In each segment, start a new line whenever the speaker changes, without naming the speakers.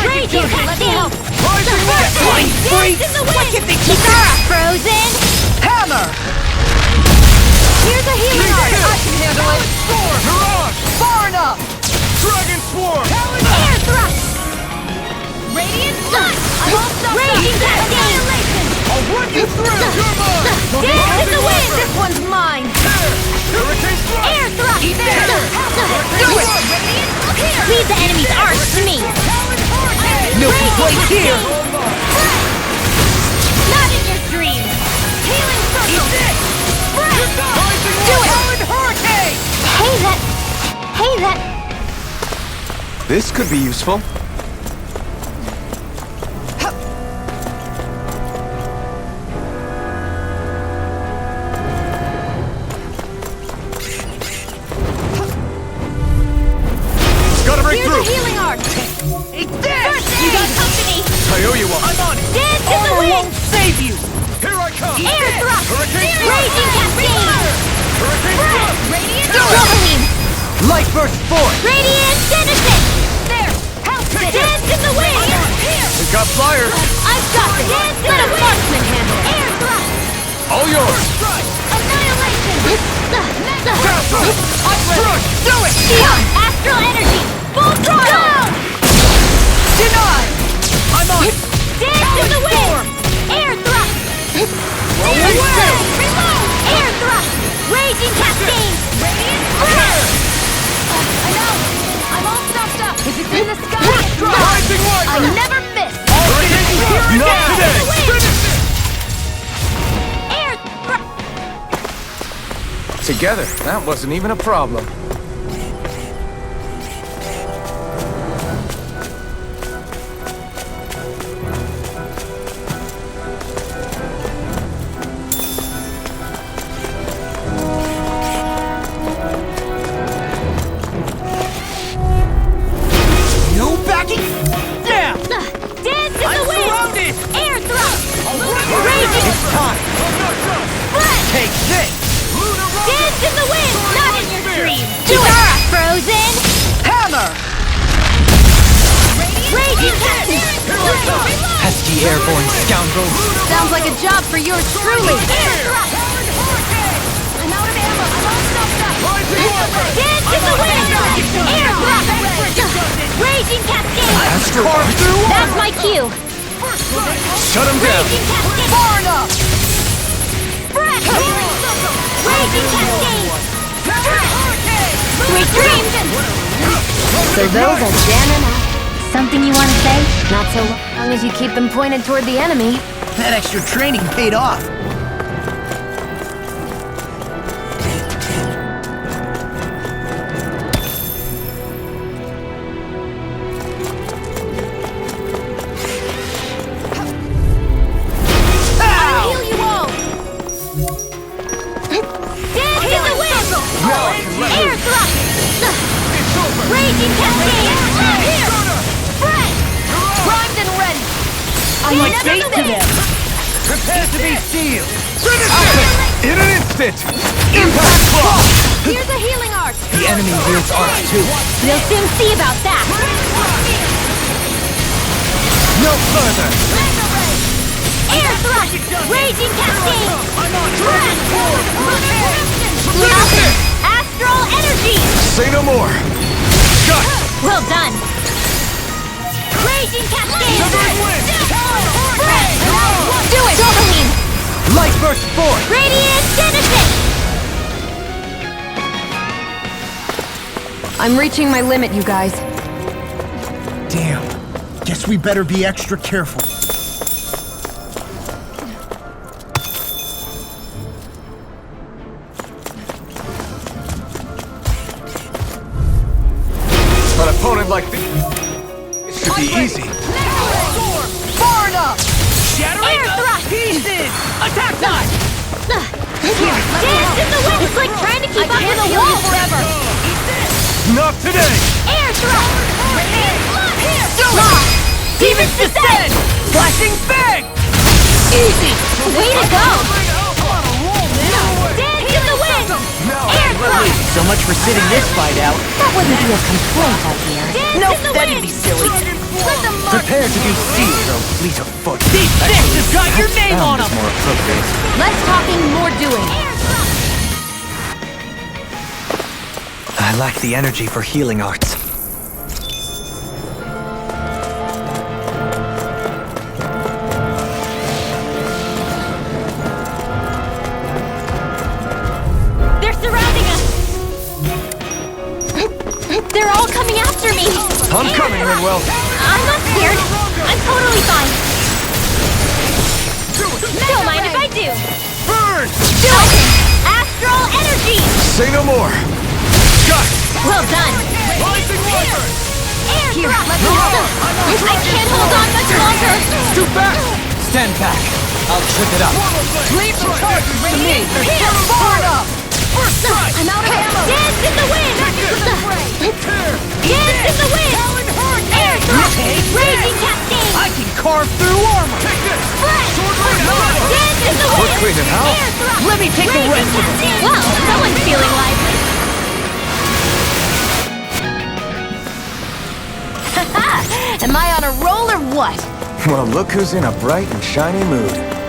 Raging cascade!
Flying freak! What if they keep
Kitara frozen!
hammer?
Here's a healing art!
I can handle it!
Mirage!
Far enough!
Dragon Swarm!
Air thrust!
Radiant sun! I'm all stuck
Raging
up!
cascade!
I'll run you through! You're mine!
Dance in the wind!
This one's mine!
Hurricane Thrust!
Air thrust!
Do it! Radiant here!
Leave the enemy's arch to me!
Milky Way here!
Not in your dreams!
Healing circle!
Do it!
Talon Hurricane!
Hey, that...
This could be useful. Gotta break
Here's
through!
a healing art!
It's there!
You got company!
Taoyuwa!
I'm on it!
Dance in the
Armor
wind!
won't save you!
Here I come!
Air thrust!
Hurricane
Raging cascade!
Hurricane Thrust!
Radiant
Doubling!
Light burst forth!
Radiant Genesis!
There! Help me!
Dance in the wind!
Here!
We got fire!
I've got this! Dance in the marksman handle! Air thrust!
All yours!
Annihilation!
Castle!
Crush! Do it!
Astral energy! Full throttle!
Denied! I'm on it!
Dance in the wind! Air thrust!
Reload!
Air thrust! Raging cascade!
I know! I'm all stuffed up! If it's in the sky, it drops!
Rising
I
Wiper!
never miss!
Hurricane Thrust! Not today! Finish it!
Air thrust!
Together, that wasn't even a problem.
No backing down!
Dance in the wind!
Surrounded!
Air thrust! Raging
It's time!
splash!
Take this!
Dance in the wind! Not in your dreams! Kitara frozen!
Hammer!
Raging cascade!
Pesky airborne scoundrels! Sounds like a job for yours truly!
Air thrust!
I'm out of ammo! I'm all stuffed up!
Dance in the wind! Air thrust! Raging cascade!
Carve through
That's my cue!
Shut him down!
Raging cascade!
far enough!
Fresh! Raging cascade! Sweet dreams!
So those are jamming out. Something you want to say? Not so long as you keep them pointed toward the enemy.
That extra training paid off.
Heal you all! Dance in the wind!
Now I can let
Air
loose!
thrust!
It's over!
Raging cascade! Here! Fresh!
Primed and ready. I'm like bait to them. Prepare to be sealed.
Finish it! In an instant! Impact block!
Here's a healing art!
The enemy wields arc too.
We'll soon see about that!
No further.
Air thrust! Raging cascade! Fresh!
Finish it!
Astral energy!
Say no more! Shut!
Well done! Raging cascade!
Severing wind!
Fresh! Do it! Doubling!
Light burst forth.
Radiant Genesis!
I'm reaching my limit, you guys.
Damn. Guess we better be extra careful.
An opponent like this, it should be easy.
Far enough.
Air thrust!
Pieces. Attack time.
Dance in the wind! It's like trying to keep up with the wall forever!
Not today!
Air thrust!
Lock. Demons descend. Flashing bang.
Easy! Way to go! Dance in the wind!
Now
Air
Secretly, so much for sitting this fight out.
That wouldn't be a complaint up here.
Nope, that'd be silly.
Prepare to be seized, or fleet of foot.
These sticks has got your name on them!
More appropriate.
Less talking, more doing.
I lack the energy for healing arts.
They're surrounding us! They're all coming after me!
I'm coming, Rinwell.
I'm not scared. I'm totally fine. Don't mind if I do.
Burn!
Do it! Astral energy!
Say no more. Got it.
Well done.
Rising water.
Air
Here,
thrust!
let me help.
I can't hold on much longer.
Too fast. Stand back. I'll trip it up.
Leave the charges to me!
Here,
Forward up!
I'm out of ammo. Dance in the wind! Dance in the wind! Air thrust! Raging cascade!
I can carve through armor!
Flash! Dance in the wind!
We're cleaning house.
Air thrust!
Let me take the rest of it!
Well, someone's feeling lively.
Am I on a roll or what?
Well, look who's in a bright and shiny mood.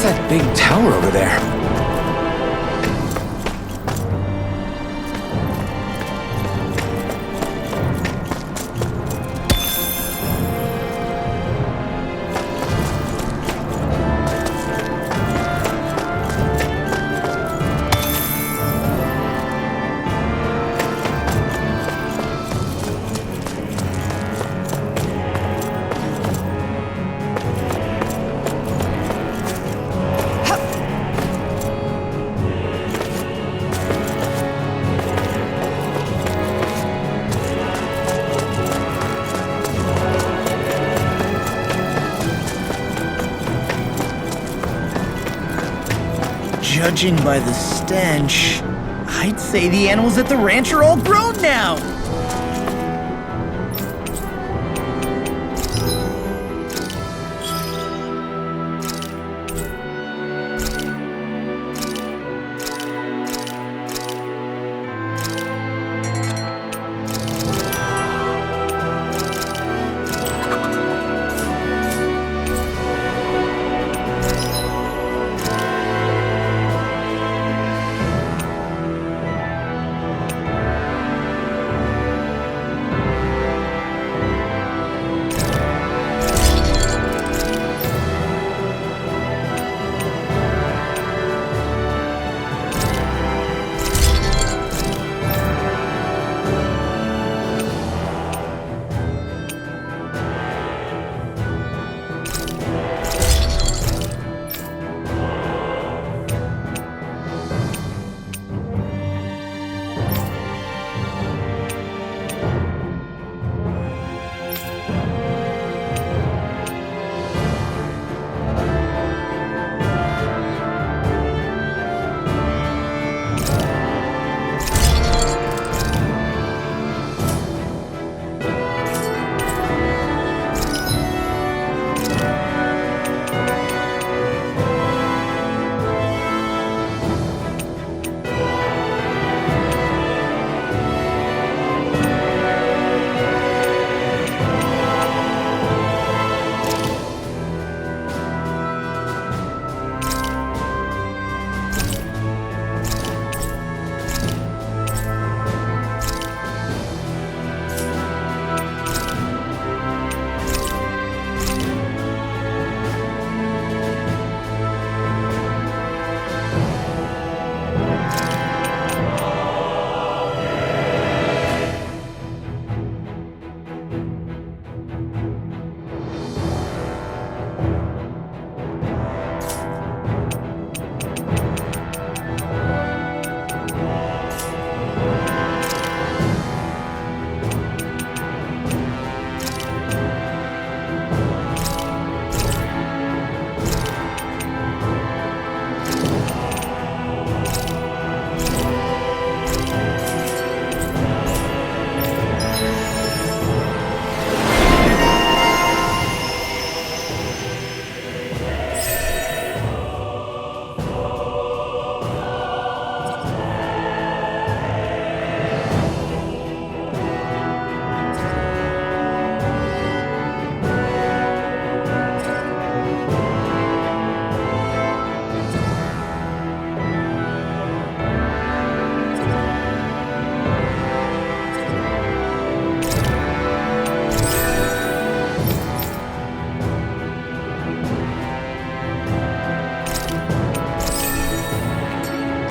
that big tower over there?
Judging by the stench, I'd say the animals at the ranch are all grown now.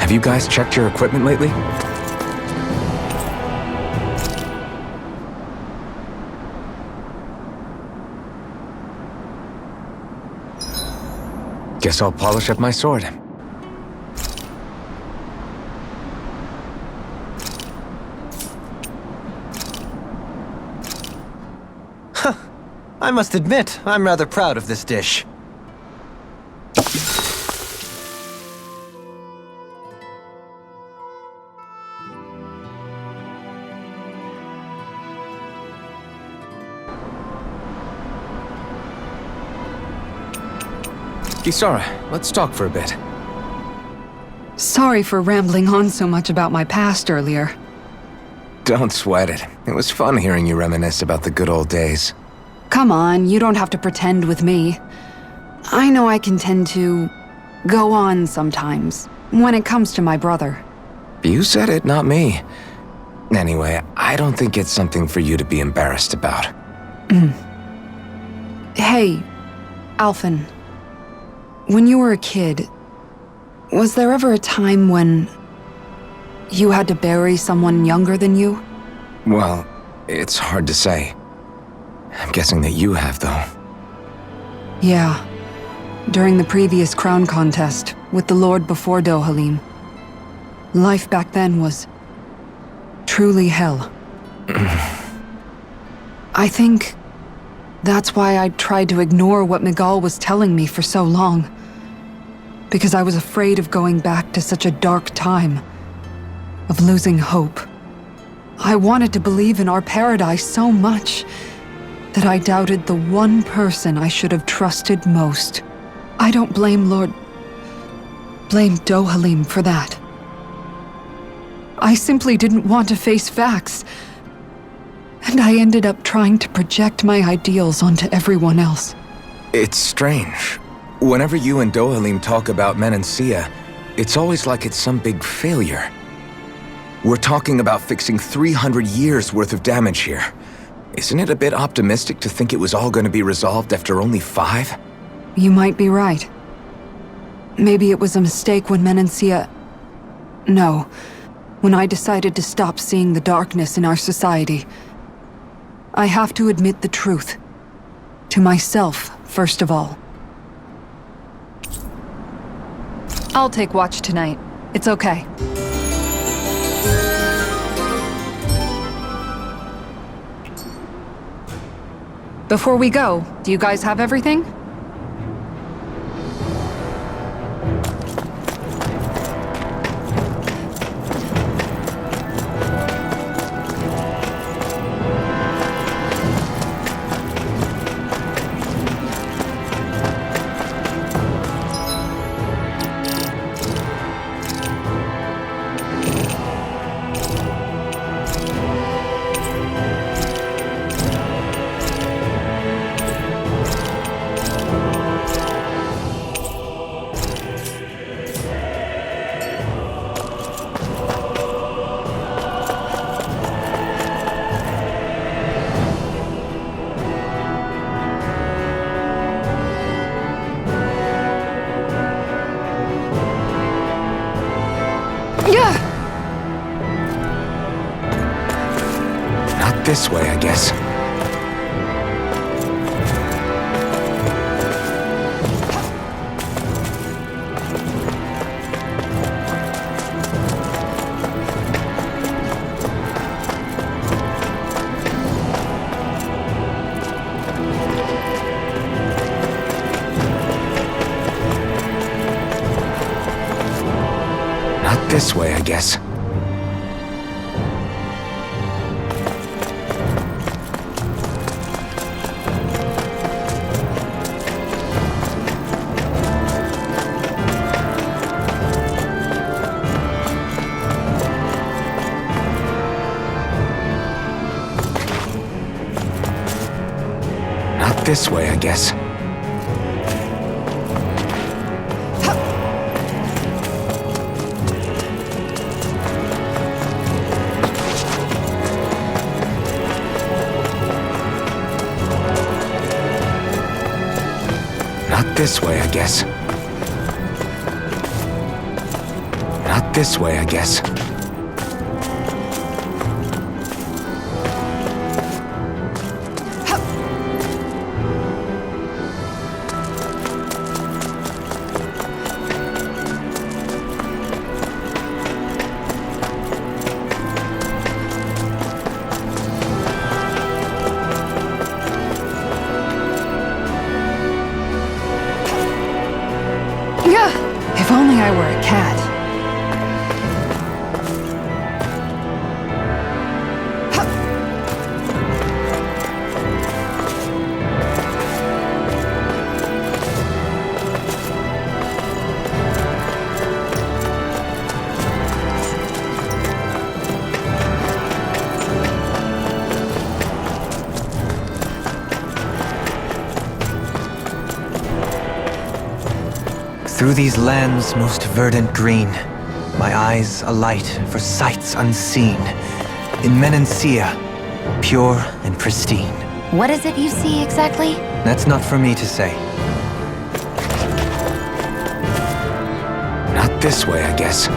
Have you guys checked your equipment lately? Guess I'll polish up my sword.
I must admit, I'm rather proud of this dish.
Kisara, let's talk for a bit.
Sorry for rambling on so much about my past earlier.
Don't sweat it. It was fun hearing you reminisce about the good old days.
Come on, you don't have to pretend with me. I know I can tend to go on sometimes, when it comes to my brother.
You said it, not me. Anyway, I don't think it's something for you to be embarrassed about.
Hey, Alphen. When you were a kid, was there ever a time when you had to bury someone younger than you?
Well, it's hard to say. I'm guessing that you have, though.
Yeah. During the previous crown contest, with the Lord before Dohalim. Life back then was truly hell. I think that's why I tried to ignore what Miguel was telling me for so long. because I was afraid of going back to such a dark time, of losing hope. I wanted to believe in our paradise so much that I doubted the one person I should have trusted most. I don't blame Dohalim for that. I simply didn't want to face facts, and I ended up trying to project my ideals onto everyone else.
It's strange. Whenever you and Dohalim talk about Menancia, it's always like it's some big failure. We're talking about fixing 300 years worth of damage here. Isn't it a bit optimistic to think it was all going to be resolved after only 5?
You might be right. Maybe it was a mistake when Menancia... No, when I decided to stop seeing the darkness in our society. I have to admit the truth. To myself, first of all. I'll take watch tonight. It's okay. Before we go, do you guys have everything?
Not this way, I guess. Not this way, I guess. Not this way, I guess. Not this way, I guess. Not this way, I guess.
If only I were a cat.
Through these lands most verdant green, my eyes alight for sights unseen. In Menancia, pure and pristine.
What is it you see exactly?
That's not for me to say.
Not this way, I guess.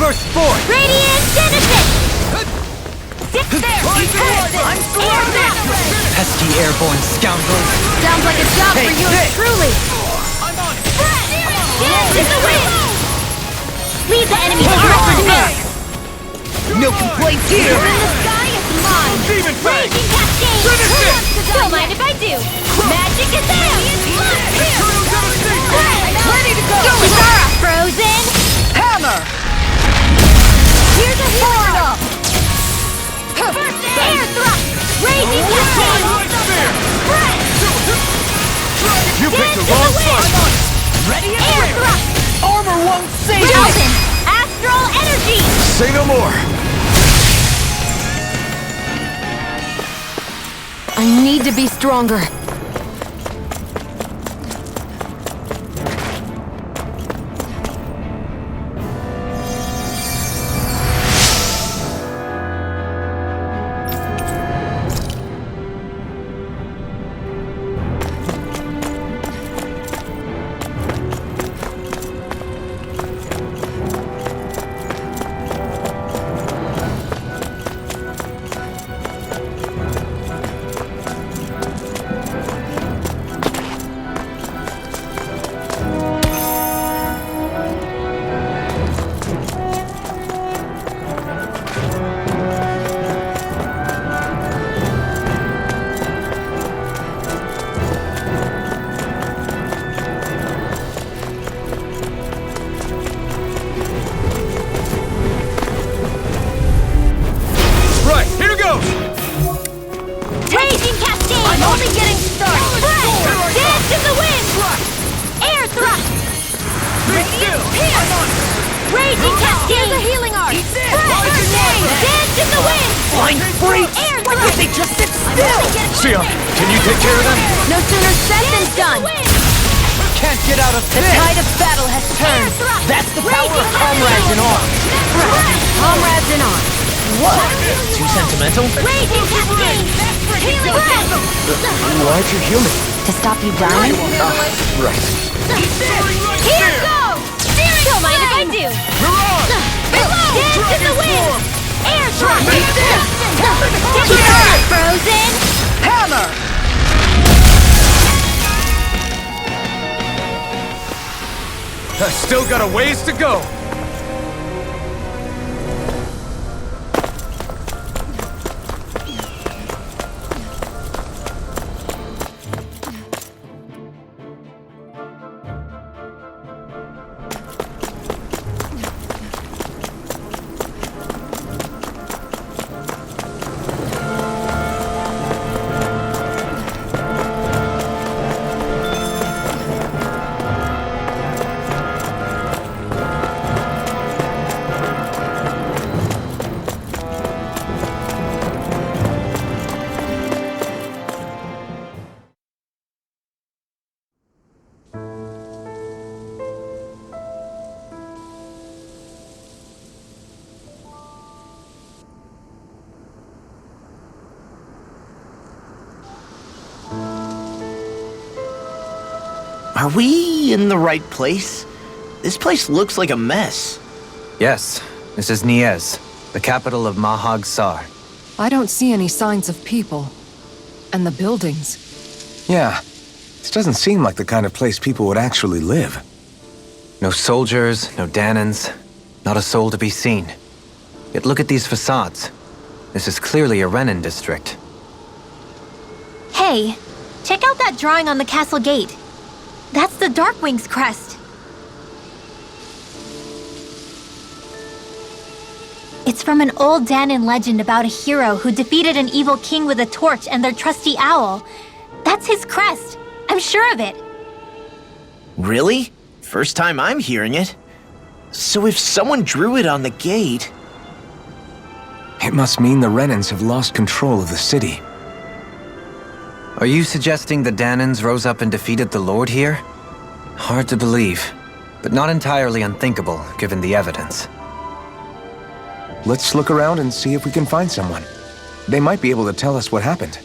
burst forth!
Radiant Genesis!
Pesky airborne scoundrels!
Sounds like a job for
Take
yours
this.
truly.
Dance in the wind! Leave the enemy's armor to me!
No complaints here!
In the sky is mine!
Demon Fang!
Raging Cascade!
Finish
Who
it!
wants to Don't mind if I do! Magic is there!
Ready to go.
Zara! Frozen!
Hammer.
Here's a
Forward
hero!
up.
Air thrust! Raging Cascade!
You picked the wrong fight!
Ready and Air thrust!
Armor won't save you!
Frozen! Astral energy!
Say no more!
I need to be stronger.
Right, here goes!
Raging Cascade!
I'm only getting started.
Dance in the wind! Air thrust!
Still!
Raging Cascade! Here's a healing art! Dance in the wind!
Flying freaks!
Air thrust!
They just sit still.
Sia, can you take care of them?
No sooner said than done.
Can't get out of
The
this!
tide of battle has turned.
That's the power of comrades in arms!
Comrades in arms.
Too sentimental?
Raging Cascade! Healing breath!
Why'd you heal me?
To stop you drowning?
Right.
Here goes! Don't mind if I do! Dance in the wind! Air thrust! Frozen!
Hammer!
I still got a ways to go.
Are we in the right place? This place looks like a mess.
Yes, this is Niez, the capital of Mahag Sar.
I don't see any signs of people. And the buildings.
Yeah, this doesn't seem like the kind of place people would actually live.
No soldiers, no Danans, not a soul to be seen. Yet look at these facades. This is clearly a Renan district.
Hey, check out that drawing on the castle gate. That's the Darkwing's crest. It's from an old Danan legend about a hero who defeated an evil king with a torch and their trusty owl. That's his crest. I'm sure of it.
Really? First time I'm hearing it. So if someone drew it on the gate...
It must mean the Renans have lost control of the city.
Are you suggesting the Danans rose up and defeated the Lord here? Hard to believe, but not entirely unthinkable given the evidence.
Let's look around and see if we can find someone. They might be able to tell us what happened.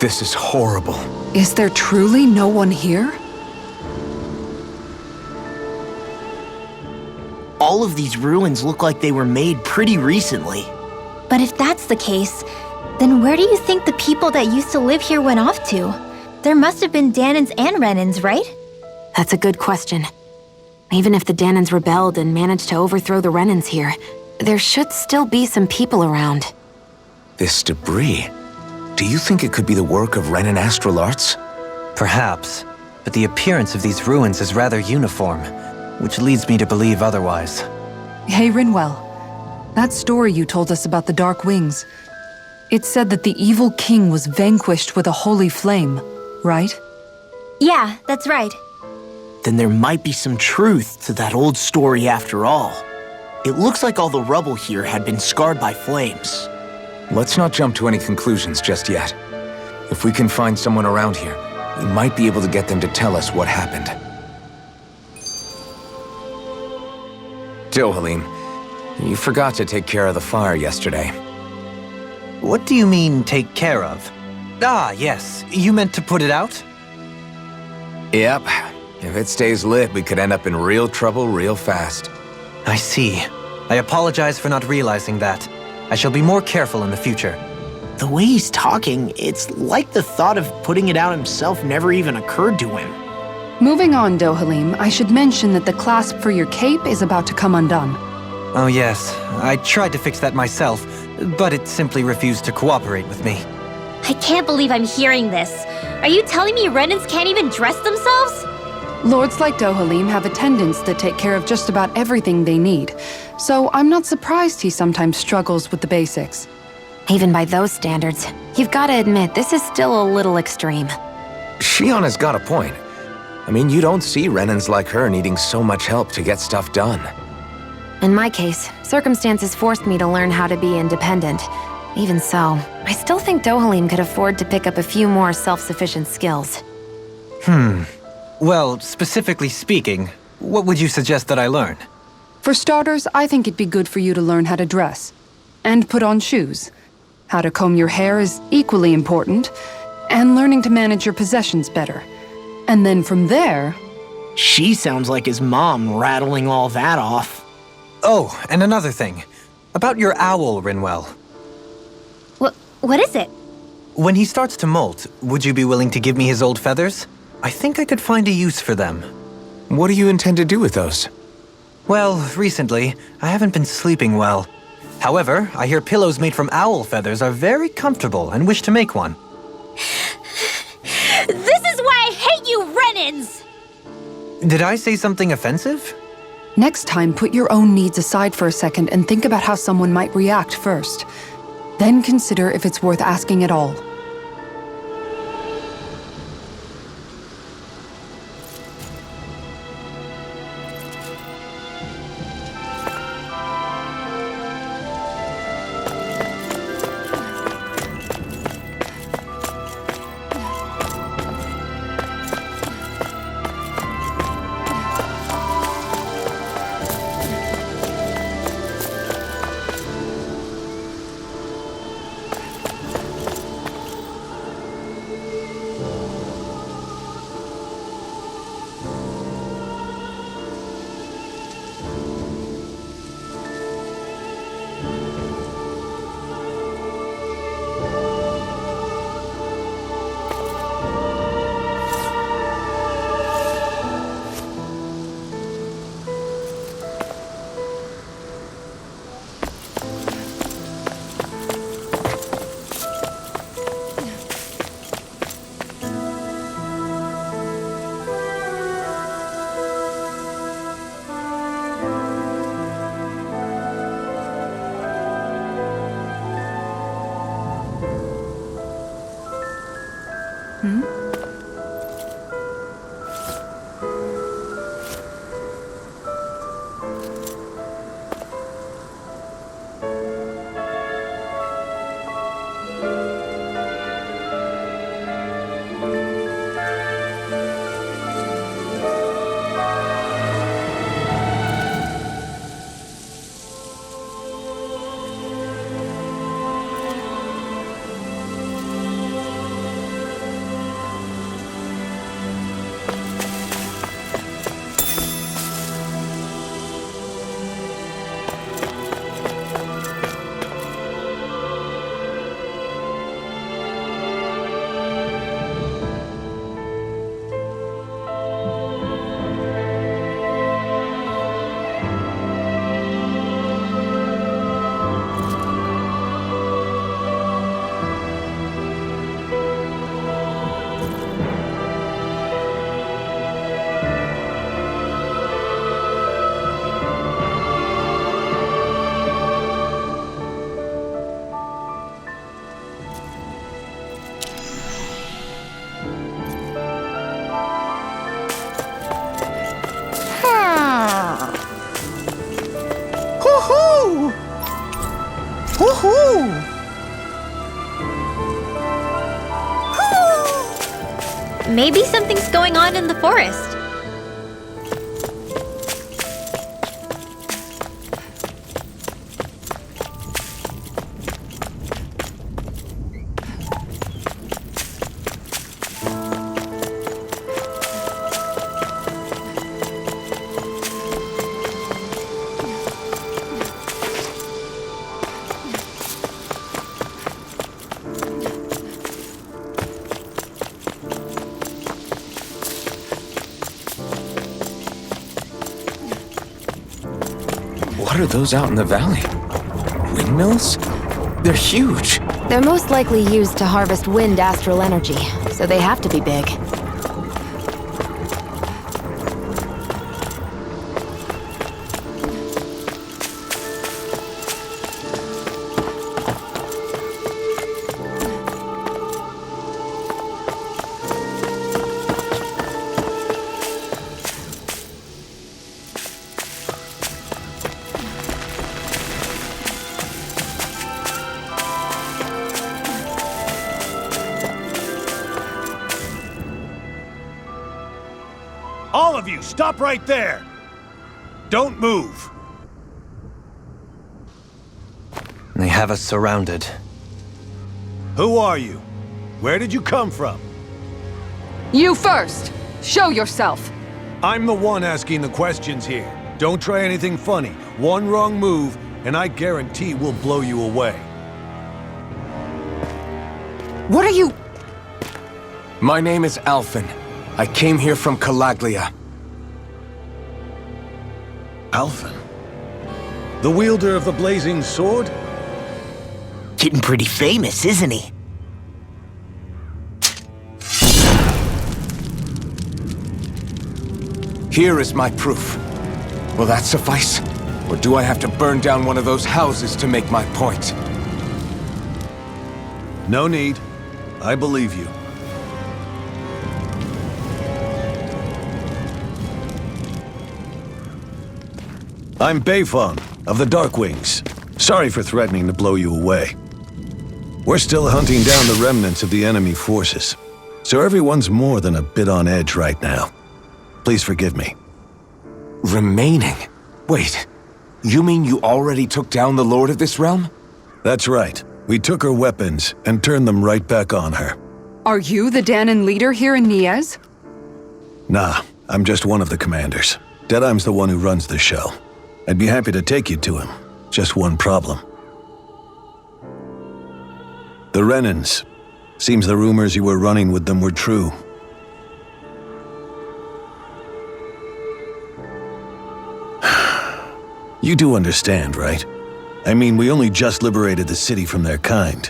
This is horrible.
Is there truly no one here?
All of these ruins look like they were made pretty recently.
But if that's the case, then where do you think the people that used to live here went off to? There must have been Dahnans and Renans, right?
That's a good question. Even if the Dahnans rebelled and managed to overthrow the Renans here, there should still be some people around.
This debris. Do you think it could be the work of Renan astral arts?
Perhaps, but the appearance of these ruins is rather uniform, which leads me to believe otherwise.
Hey, Rinwell. That story you told us about the Dark Wings. It said that the evil king was vanquished with a holy flame, right?
Yeah, that's right.
Then there might be some truth to that old story after all. It looks like all the rubble here had been scarred by flames.
Let's not jump to any conclusions just yet. If we can find someone around here, we might be able to get them to tell us what happened. Dohalim, you forgot to take care of the fire yesterday.
What do you mean, take care of? Ah, yes. You meant to put it out?
Yep. If it stays lit, we could end up in real trouble real fast.
I see. I apologize for not realizing that. I shall be more careful in the future.
The way he's talking, it's like the thought of putting it out himself never even occurred to him.
Moving on, Dohalim, I should mention that the clasp for your cape is about to come undone.
Oh yes, I tried to fix that myself, but it simply refused to cooperate with me.
I can't believe I'm hearing this. Are you telling me Renans can't even dress themselves?
Lords like Dohalim have attendants that take care of just about everything they need, so I'm not surprised he sometimes struggles with the basics.
Even by those standards, you've got to admit this is still a little extreme.
Shion has got a point. I mean, you don't see Renans like her needing so much help to get stuff done.
In my case, circumstances forced me to learn how to be independent. Even so, I still think Dohalim could afford to pick up a few more self-sufficient skills.
Well, specifically speaking, what would you suggest that I learn?
For starters, I think it'd be good for you to learn how to dress. And put on shoes. How to comb your hair is equally important. And learning to manage your possessions better. And then from there...
She sounds like his mom rattling all that off.
Oh, and another thing. About your owl, Rinwell.
What is it?
When he starts to molt, would you be willing to give me his old feathers? I think I could find a use for them.
What do you intend to do with those?
Well, recently, I haven't been sleeping well. However, I hear pillows made from owl feathers are very comfortable and wish to make one.
This is why I hate you, Renans!
Did I say something offensive?
Next time, put your own needs aside for a second and think about how someone might react first. Then consider if it's worth asking at all.
Maybe something's going on in the forest.
What are those out in the valley? Windmills? They're huge.
They're most likely used to harvest wind astral energy, so they have to be big.
All of you, stop right there! Don't move!
They have us surrounded.
Who are you? Where did you come from?
You first! Show yourself!
I'm the one asking the questions here. Don't try anything funny. One wrong move, and I guarantee we'll blow you away.
What are you...
My name is Alphen. I came here from Calaglia.
Alphen? The wielder of the blazing sword?
Getting pretty famous, isn't he?
Here is my proof. Will that suffice? Or do I have to burn down one of those houses to make my point?
No need. I believe you. I'm Beifong, of the Darkwings. Sorry for threatening to blow you away. We're still hunting down the remnants of the enemy forces, so everyone's more than a bit on edge right now. Please forgive me.
Remaining? Wait, you mean you already took down the Lord of this realm?
That's right. We took her weapons and turned them right back on her.
Are you the Dahnan leader here in Niez?
Nah, I'm just one of the commanders. Deadheim's the one who runs the show. I'd be happy to take you to him. Just one problem. The Renans. Seems the rumors you were running with them were true. You do understand, right? I mean, we only just liberated the city from their kind.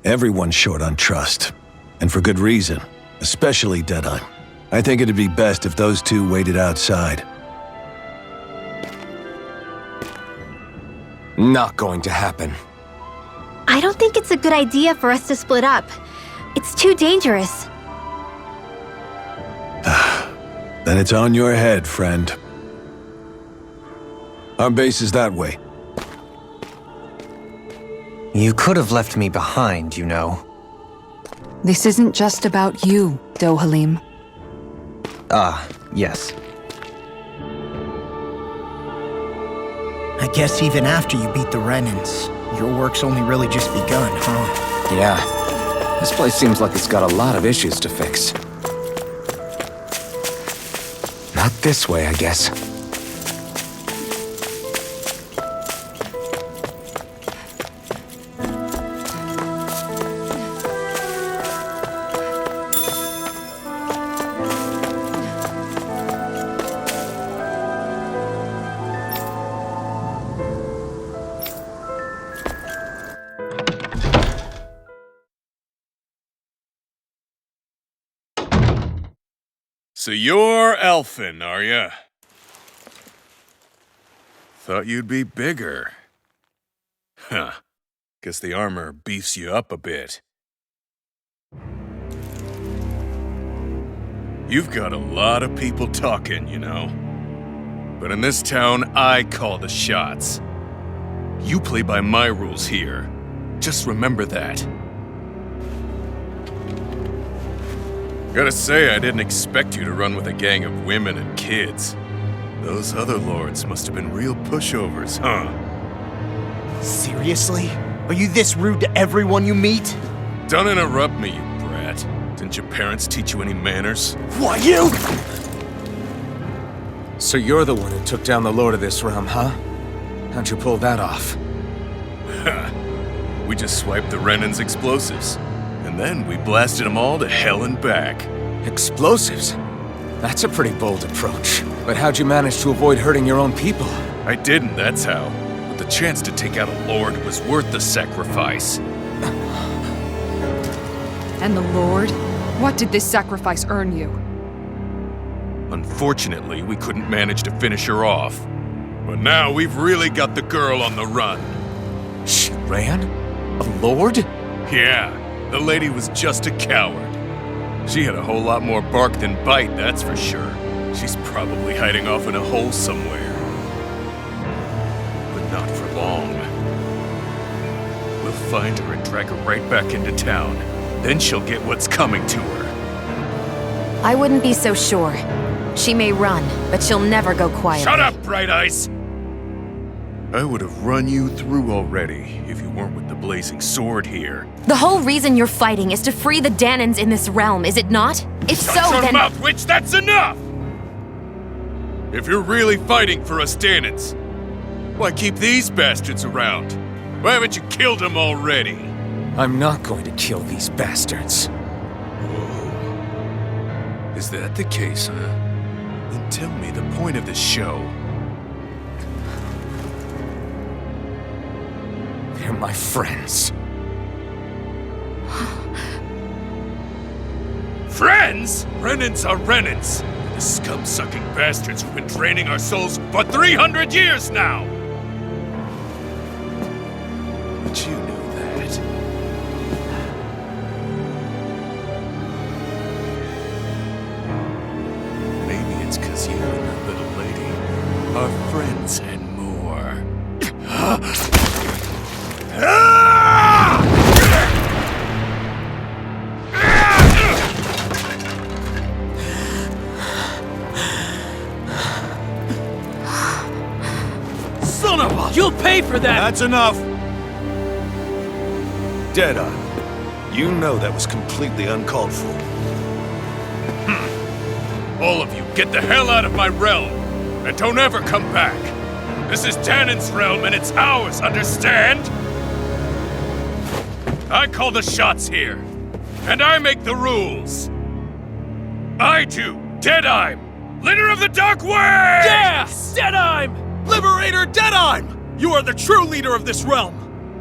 Everyone's short on trust. And for good reason. Especially Deadheim. I think it'd be best if those two waited outside.
Not going to happen.
I don't think it's a good idea for us to split up. It's too dangerous.
Then it's on your head, friend. Our base is that way.
You could have left me behind, you know.
This isn't just about you, Dohalim.
Ah, yes.
I guess even after you beat the Renans, your work's only really just begun, huh?
Yeah. This place seems like it's got a lot of issues to fix. Not this way, I guess.
So you're Alphen, are ya? Thought you'd be bigger. Huh. Guess the armor beefs you up a bit. You've got a lot of people talking, you know. But in this town, I call the shots. You play by my rules here. Just remember that. Gotta say, I didn't expect you to run with a gang of women and kids. Those other lords must have been real pushovers, huh?
Seriously? Are you this rude to everyone you meet?
Don't interrupt me, you brat. Didn't your parents teach you any manners?
Why, you?
So you're the one who took down the Lord of this realm, huh? How'd you pull that off?
We just swiped the Renan's explosives. And then we blasted them all to hell and back.
Explosives? That's a pretty bold approach. But how'd you manage to avoid hurting your own people?
I didn't, that's how. But the chance to take out a lord was worth the sacrifice.
And the Lord? What did this sacrifice earn you?
Unfortunately, we couldn't manage to finish her off. But now we've really got the girl on the run.
She ran? A lord?
Yeah, the lady was just a coward. She had a whole lot more bark than bite, that's for sure. She's probably hiding off in a hole somewhere. But not for long. We'll find her and drag her right back into town. Then she'll get what's coming to her.
I wouldn't be so sure. She may run, but she'll never go quiet.
Shut up, Bright Eyes! I would have run you through already if you weren't with the blazing sword here.
The whole reason you're fighting is to free the Danans in this realm, is it not? If so,
Shut your
then—
mouth, witch! That's enough! If you're really fighting for us Danans, why keep these bastards around? Why haven't you killed them already?
I'm not going to kill these bastards.
Whoa. Is that the case, huh? Then tell me the point of the show.
They're my friends.
Friends? Renans are Renans. The scum-sucking bastards who've been draining our souls for 300 years now! But you knew that. Maybe it's 'cause you and that little lady are friends and more.
Son of a— You'll pay for that!
That's enough! Deadeye, you know that was completely uncalled for.
All of you, get the hell out of my realm! And don't ever come back! This is Danan's realm and it's ours, understand? I call the shots here. And I make the rules. I do, Deadeye, leader of the Dark Wings!
Yeah! Deadime! Liberator Deadime! You are the true leader of this realm!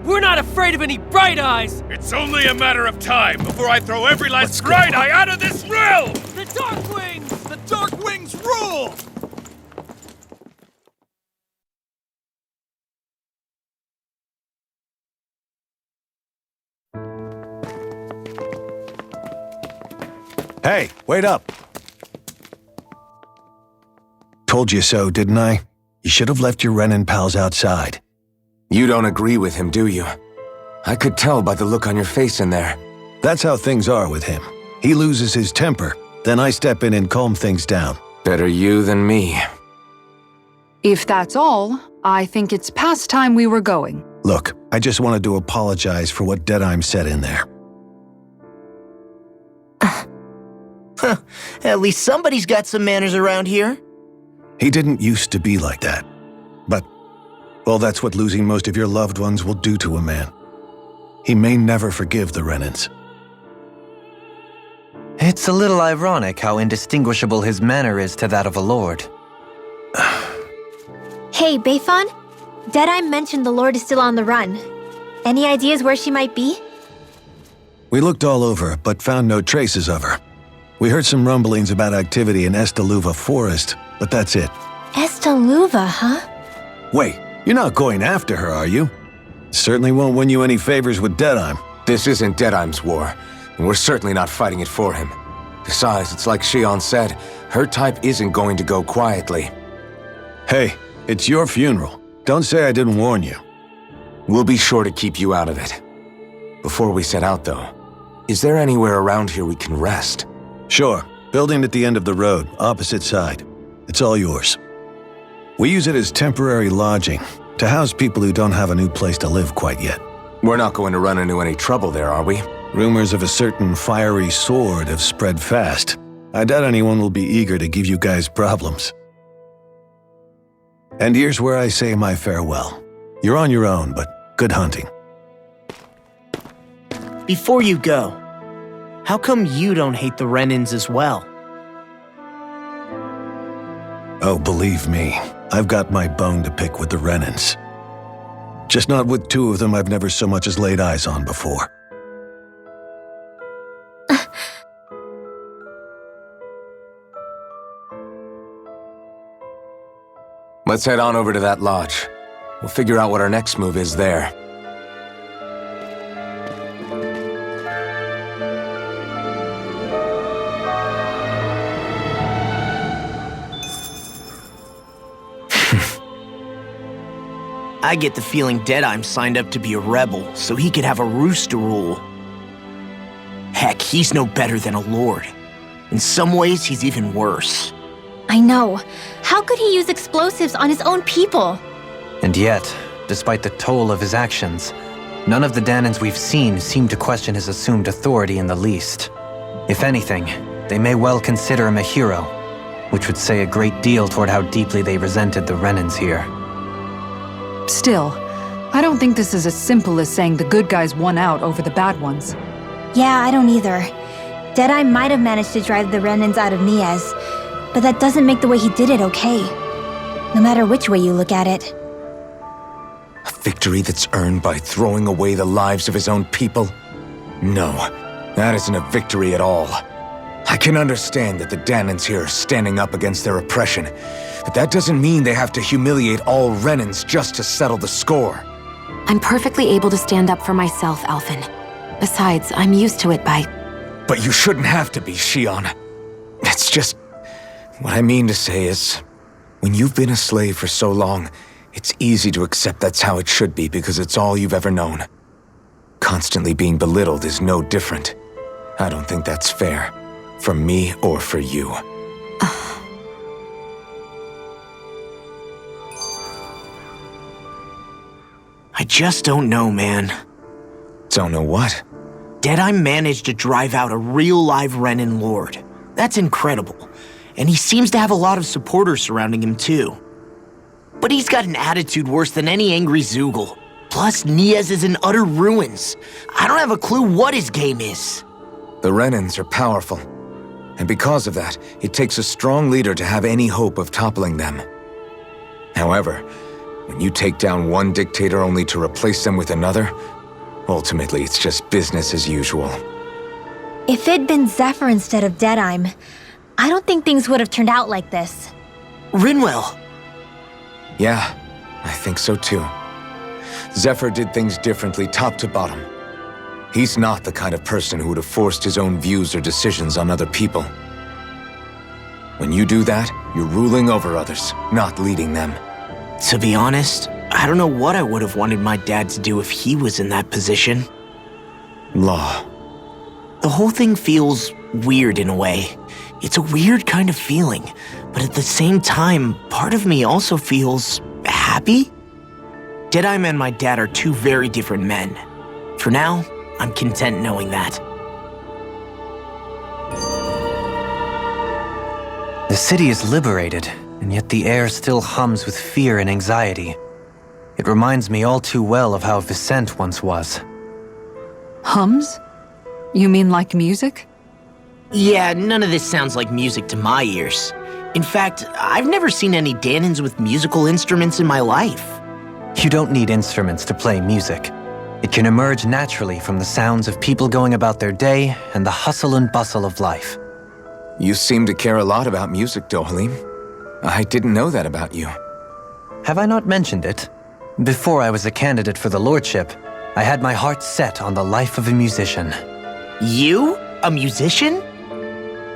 We're not afraid of any Bright Eyes!
It's only a matter of time before I throw every last Bright Eye out of this realm!
The Dark Wings! The Dark Wings rule!
Hey, wait up! Told you so, didn't I? You should have left your Renan pals outside.
You don't agree with him, do you? I could tell by the look on your face in there.
That's how things are with him. He loses his temper, then I step in and calm things down.
Better you than me.
If that's all, I think it's past time we were going.
Look, I just wanted to apologize for what Deadeye said in there.
At least somebody's got some manners around here.
He didn't used to be like that. But, well, that's what losing most of your loved ones will do to a man. He may never forgive the Renans.
It's a little ironic how indistinguishable his manner is to that of a lord.
Hey, Bayfon? Deadeye mentioned the Lord is still on the run. Any ideas where she might be?
We looked all over, but found no traces of her. We heard some rumblings about activity in Estaluva Forest, but that's it.
Estaluva, huh?
Wait, you're not going after her, are you? Certainly won't win you any favors with Deadeye.
This isn't Deadeye's war, and we're certainly not fighting it for him. Besides, it's like Shion said, her type isn't going to go quietly.
Hey, it's your funeral. Don't say I didn't warn you.
We'll be sure to keep you out of it. Before we set out, though, is there anywhere around here we can rest?
Sure. Building at the end of the road, opposite side. It's all yours. We use it as temporary lodging, to house people who don't have a new place to live quite yet.
We're not going to run into any trouble there, are we?
Rumors of a certain fiery sword have spread fast. I doubt anyone will be eager to give you guys problems. And here's where I say my farewell. You're on your own, but good hunting.
Before you go, how come you don't hate the Renans as well?
Oh, believe me, I've got my bone to pick with the Renans. Just not with two of them I've never so much as laid eyes on before.
Let's head on over to that lodge. We'll figure out what our next move is there.
I get the feeling Deadeye's signed up to be a rebel so he could have a roost to rule. Heck, he's no better than a lord. In some ways, he's even worse.
I know. How could he use explosives on his own people?
And yet, despite the toll of his actions, none of the Danans we've seen seem to question his assumed authority in the least. If anything, they may well consider him a hero, which would say a great deal toward how deeply they resented the Renans here.
Still, I don't think this is as simple as saying the good guys won out over the bad ones.
Yeah, I don't either. Deadeye might have managed to drive the Renans out of Niez, but that doesn't make the way he did it okay. No matter which way you look at it.
A victory that's earned by throwing away the lives of his own people? No, that isn't a victory at all. I can understand that the Danans here are standing up against their oppression, but that doesn't mean they have to humiliate all Renans just to settle the score.
I'm perfectly able to stand up for myself, Alphen. Besides, I'm used to it by...
But you shouldn't have to be, Shion. It's just... What I mean to say is, when you've been a slave for so long, it's easy to accept that's how it should be because it's all you've ever known. Constantly being belittled is no different. I don't think that's fair. For me or for you.
I just don't know, man.
Don't know what?
Deadeye managed to drive out a real live Renan lord. That's incredible. And he seems to have a lot of supporters surrounding him too. But he's got an attitude worse than any angry Zoogle. Plus, Niez is in utter ruins. I don't have a clue what his game is.
The Renans are powerful. And because of that, it takes a strong leader to have any hope of toppling them. However, when you take down one dictator only to replace them with another, ultimately it's just business as usual.
If it'd been Zephyr instead of Deadeye, I don't think things would have turned out like this.
Rinwell!
Yeah, I think so too. Zephyr did things differently top to bottom. He's not the kind of person who would have forced his own views or decisions on other people. When you do that, you're ruling over others, not leading them.
To be honest, I don't know what I would have wanted my dad to do if he was in that position.
Law.
The whole thing feels weird in a way. It's a weird kind of feeling, but at the same time, part of me also feels happy. Deadeye and my dad are two very different men. For now, I'm content knowing that.
The city is liberated, and yet the air still hums with fear and anxiety. It reminds me all too well of how Vicente once was.
Hums? You mean like music?
Yeah, none of this sounds like music to my ears. In fact, I've never seen any Danans with musical instruments in my life.
You don't need instruments to play music. It can emerge naturally from the sounds of people going about their day and the hustle and bustle of life.
You seem to care a lot about music, Dohalim. I didn't know that about you.
Have I not mentioned it? Before I was a candidate for the lordship, I had my heart set on the life of a musician.
You? A musician?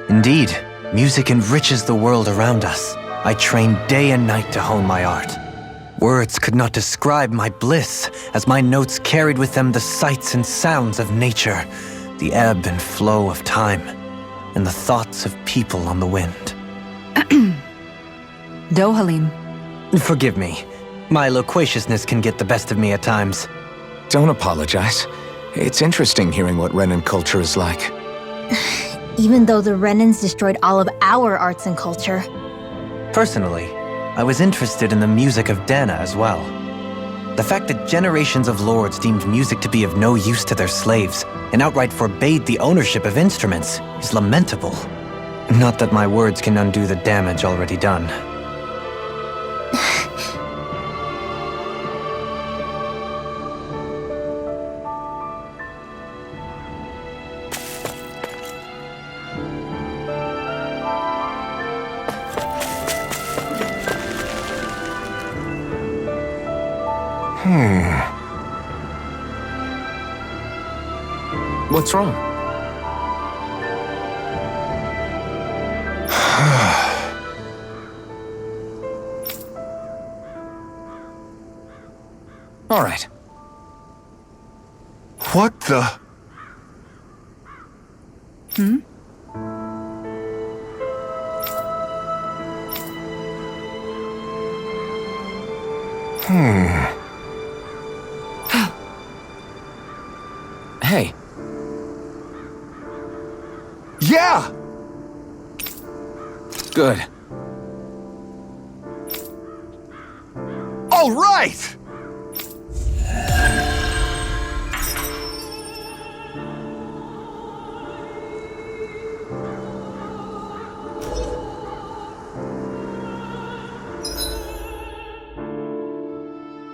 Indeed, music enriches the world around us. I train day and night to hone my art. Words could not describe my bliss, as my notes carried with them the sights and sounds of nature, the ebb and flow of time. and the thoughts of people on the wind.
Dohalim.
Forgive me. My loquaciousness can get the best of me at times.
Don't apologize. It's interesting hearing what Renan culture is like.
Even though the Renans destroyed all of our arts and culture.
Personally, I was interested in the music of Dana as well. The fact that generations of lords deemed music to be of no use to their slaves and outright forbade the ownership of instruments is lamentable. Not that my words can undo the damage already done.
What's wrong? All right.
What the?
Hey.
Yeah!
Good.
All right!